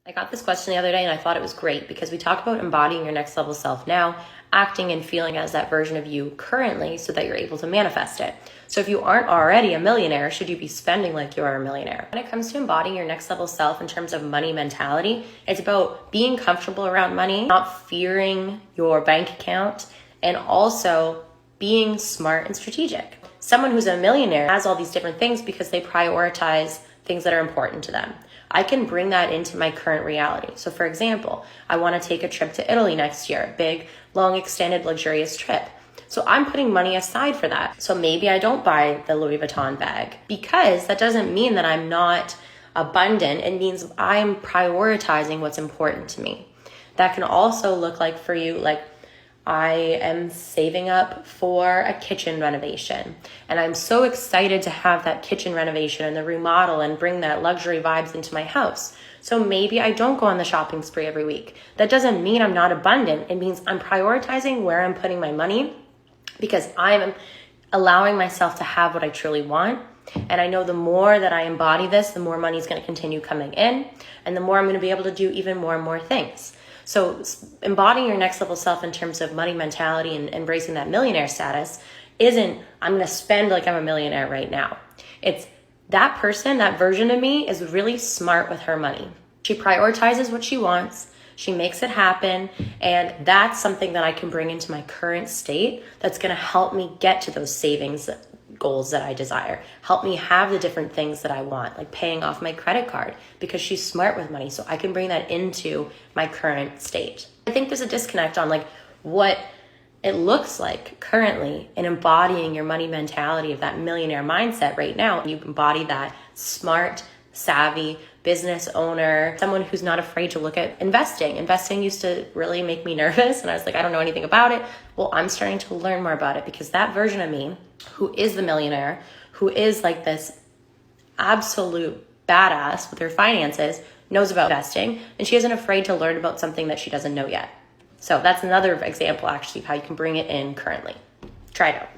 I got this question the other day and I thought it was great because we talk about embodying your next level self now, acting and feeling as that version of you currently so that you're able to manifest it. So if you aren't already a millionaire, should you be spending like you are a millionaire? When it comes to embodying your next level self in terms of money mentality, it's about being comfortable around money, not fearing your bank account, and also being smart and strategic. Someone who's a millionaire has all these different things because they prioritize things that are important to them. I can bring that into my current reality. So for example, I want to take a trip to Italy next year, big, long, extended, luxurious trip. So I'm putting money aside for that. So maybe I don't buy the Louis Vuitton bag because that doesn't mean that I'm not abundant. It means I'm prioritizing what's important to me. That can also look like for you, like I am saving up for a kitchen renovation and I'm so excited to have that kitchen renovation and the remodel and bring that luxury vibes into my house. So maybe I don't go on the shopping spree every week. That doesn't mean I'm not abundant. It means I'm prioritizing where I'm putting my money because I'm allowing myself to have what I truly want. And I know the more that I embody this, the more money is going to continue coming in and the more I'm going to be able to do even more and more things. So embodying your next level self in terms of money mentality and embracing that millionaire status isn't, I'm going to spend like I'm a millionaire right now. It's that person, that version of me is really smart with her money. She prioritizes what she wants. She makes it happen. And that's something that I can bring into my current state that's going to help me get to those savings goals that I desire, help me have the different things that I want, like paying off my credit card because she's smart with money. So I can bring that into my current state. I think there's a disconnect on like what it looks like currently in embodying your money mentality of that millionaire mindset right now. You embody that smart, savvy business owner, someone who's not afraid to look at investing. Investing used to really make me nervous and I was like, I don't know anything about it. Well, I'm starting to learn more about it because that version of me who is the millionaire, who is like this absolute badass with her finances, knows about investing and she isn't afraid to learn about something that she doesn't know yet. So that's another example actually of how you can bring it in currently. Try it out.